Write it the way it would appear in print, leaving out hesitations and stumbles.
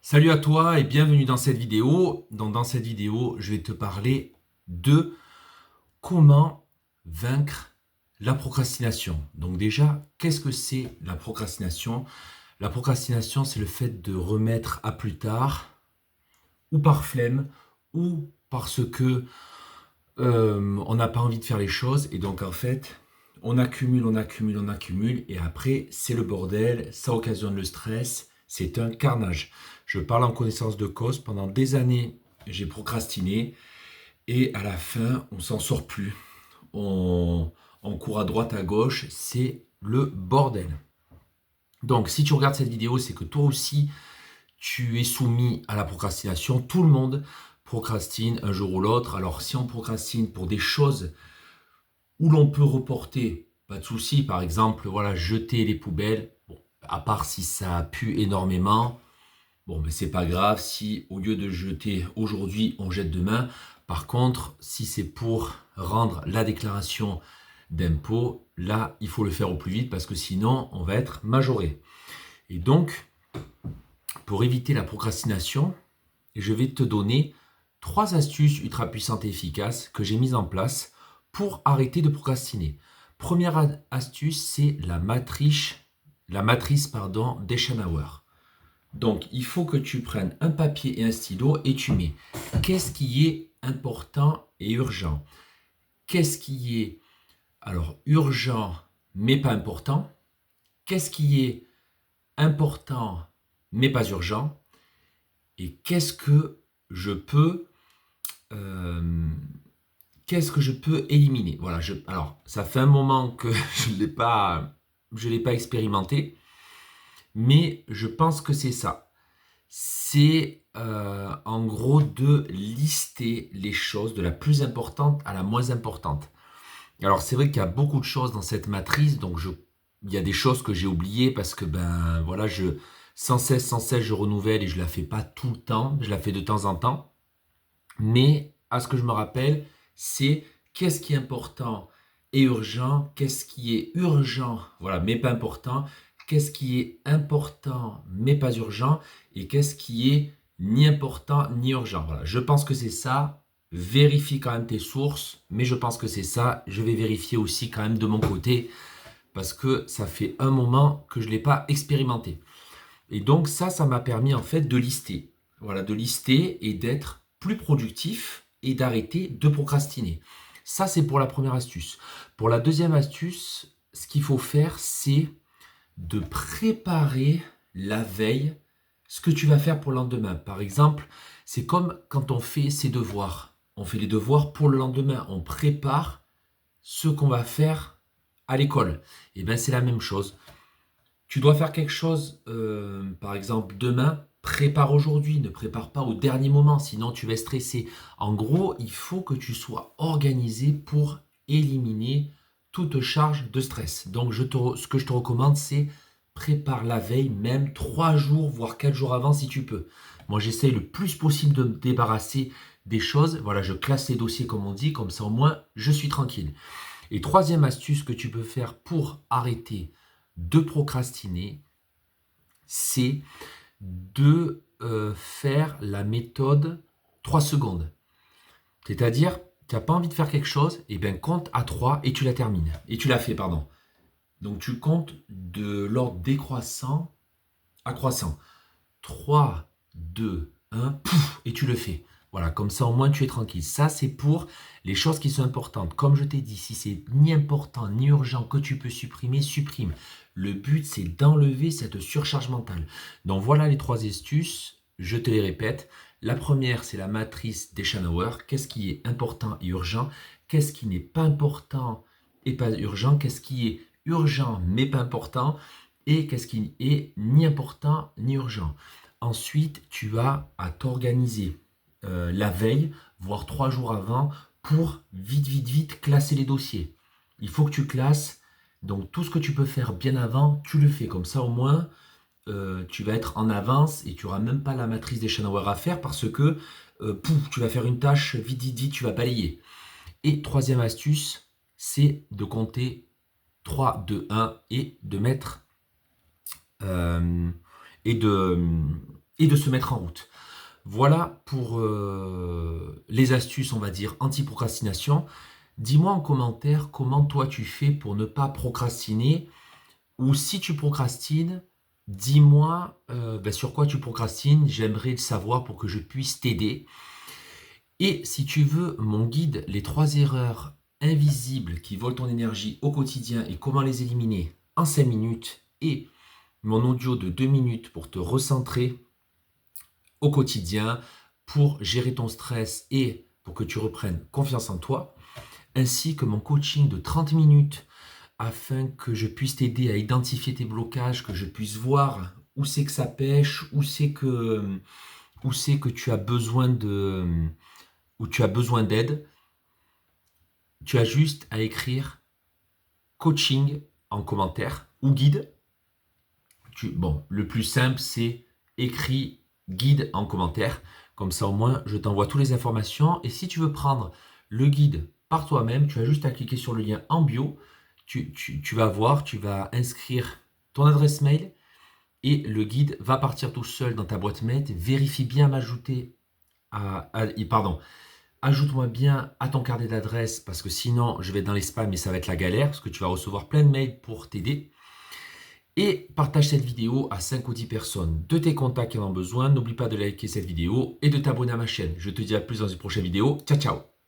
Salut à toi et bienvenue dans cette vidéo. Dans cette vidéo, je vais te parler de comment vaincre la procrastination. Donc déjà, qu'est-ce que c'est la procrastination? La procrastination, c'est le fait de remettre à plus tard, ou par flemme, ou parce que on n'a pas envie de faire les choses. Et donc en fait, on accumule, on accumule, on accumule. Et après, c'est le bordel, ça occasionne le stress. C'est un carnage. Je parle en connaissance de cause. Pendant des années, j'ai procrastiné. Et à la fin, on s'en sort plus. On, on court à droite, à gauche. C'est le bordel. Donc si tu regardes cette vidéo, c'est que toi aussi, tu es soumis à la procrastination. Tout le monde procrastine un jour ou l'autre. Alors si on procrastine pour des choses où l'on peut reporter, pas de souci. Par exemple, voilà, jeter les poubelles. Bon, à part si ça pue énormément, bon, mais c'est pas grave si au lieu de jeter aujourd'hui, on jette demain. Par contre, si c'est pour rendre la déclaration d'impôt, là, il faut le faire au plus vite parce que sinon, on va être majoré. Et donc, pour éviter la procrastination, je vais te donner 3 astuces ultra puissantes et efficaces que j'ai mises en place pour arrêter de procrastiner. Première astuce, c'est la matrice d'Eisenhower. Donc, il faut que tu prennes un papier et un stylo et tu mets qu'est-ce qui est important et urgent. Qu'est-ce qui est alors urgent mais pas important. Qu'est-ce qui est important mais pas urgent. Et je peux euh, qu'est-ce que je peux éliminer. Voilà, alors ça fait un moment que je l'ai pas expérimenté, mais je pense que c'est ça. C'est en gros de lister les choses de la plus importante à la moins importante. Alors c'est vrai qu'il y a beaucoup de choses dans cette matrice, donc il y a des choses que j'ai oubliées parce que ben voilà, sans cesse je renouvelle et je la fais pas tout le temps, je la fais de temps en temps. Mais à ce que je me rappelle, c'est qu'est-ce qui est important et urgent, qu'est-ce qui est urgent, voilà, mais pas important, qu'est-ce qui est important mais pas urgent, et qu'est-ce qui est ni important ni urgent. Voilà, je pense que c'est ça. Vérifie quand même tes sources, mais je pense que c'est ça. Je vais vérifier aussi quand même de mon côté parce que ça fait un moment que je ne l'ai pas expérimenté. Et donc ça m'a permis en fait de lister. Voilà, de lister et d'être plus productif et d'arrêter de procrastiner. Ça, c'est pour la première astuce. Pour la deuxième astuce, ce qu'il faut faire, c'est de préparer la veille ce que tu vas faire pour le lendemain. Par exemple, c'est comme quand on fait ses devoirs. On fait les devoirs pour le lendemain. On prépare ce qu'on va faire à l'école. Et bien, c'est la même chose. Tu dois faire quelque chose, par exemple demain, prépare aujourd'hui, ne prépare pas au dernier moment, sinon tu vas stresser. En gros, il faut que tu sois organisé pour éliminer toute charge de stress. Donc ce que je te recommande, c'est prépare la veille, même 3 jours, voire 4 jours avant si tu peux. Moi, j'essaye le plus possible de me débarrasser des choses. Voilà, je classe les dossiers comme on dit, comme ça au moins je suis tranquille. Et troisième astuce que tu peux faire pour arrêter de procrastiner, c'est de faire la méthode 3 secondes. C'est-à-dire, tu n'as pas envie de faire quelque chose, et bien compte à 3 et tu la termines. Et tu la fais, pardon. Donc tu comptes de l'ordre décroissant à croissant. 3, 2, 1, pouf, et tu le fais. Voilà, comme ça au moins tu es tranquille. Ça, c'est pour les choses qui sont importantes. Comme je t'ai dit, si c'est ni important ni urgent que tu peux supprimer, supprime. Le but, c'est d'enlever cette surcharge mentale. Donc voilà les 3 astuces. Je te les répète. La première, c'est la matrice d'Eisenhower. Qu'est-ce qui est important et urgent? Qu'est-ce qui n'est pas important et pas urgent? Qu'est-ce qui est urgent mais pas important? Et qu'est-ce qui est ni important ni urgent? Ensuite, tu as à t'organiser la veille, voire 3 jours avant, pour vite, vite, vite classer les dossiers. Il faut que tu classes. Donc tout ce que tu peux faire bien avant, tu le fais. Comme ça, au moins, tu vas être en avance et tu n'auras même pas la matrice des Eisenhower à faire parce que pouf, tu vas faire une tâche, vite, vite, vite, tu vas balayer. Et troisième astuce, c'est de compter 3, 2, 1 et de mettre euh, et de et de se mettre en route. Voilà pour les astuces, on va dire, anti-procrastination. Dis-moi en commentaire comment toi tu fais pour ne pas procrastiner, ou si tu procrastines, dis-moi sur quoi tu procrastines, j'aimerais le savoir pour que je puisse t'aider. Et si tu veux mon guide, les 3 erreurs invisibles qui volent ton énergie au quotidien et comment les éliminer en 5 minutes, et mon audio de 2 minutes pour te recentrer au quotidien, pour gérer ton stress et pour que tu reprennes confiance en toi, ainsi que mon coaching de 30 minutes afin que je puisse t'aider à identifier tes blocages, que je puisse voir où c'est que ça pêche, où c'est que tu as besoin d'aide. Tu as juste à écrire coaching en commentaire ou guide. Le plus simple, c'est écrit guide en commentaire. Comme ça, au moins, je t'envoie toutes les informations. Et si tu veux prendre le guide par toi-même, tu as juste à cliquer sur le lien en bio. Tu vas voir, tu vas inscrire ton adresse mail et le guide va partir tout seul dans ta boîte mail. Vérifie bien m'ajouter ajoute-moi bien à ton carnet d'adresse parce que sinon, je vais être dans les spams et ça va être la galère parce que tu vas recevoir plein de mails pour t'aider. Et partage cette vidéo à 5 ou 10 personnes de tes contacts qui en ont besoin. N'oublie pas de liker cette vidéo et de t'abonner à ma chaîne. Je te dis à plus dans une prochaine vidéo. Ciao, ciao!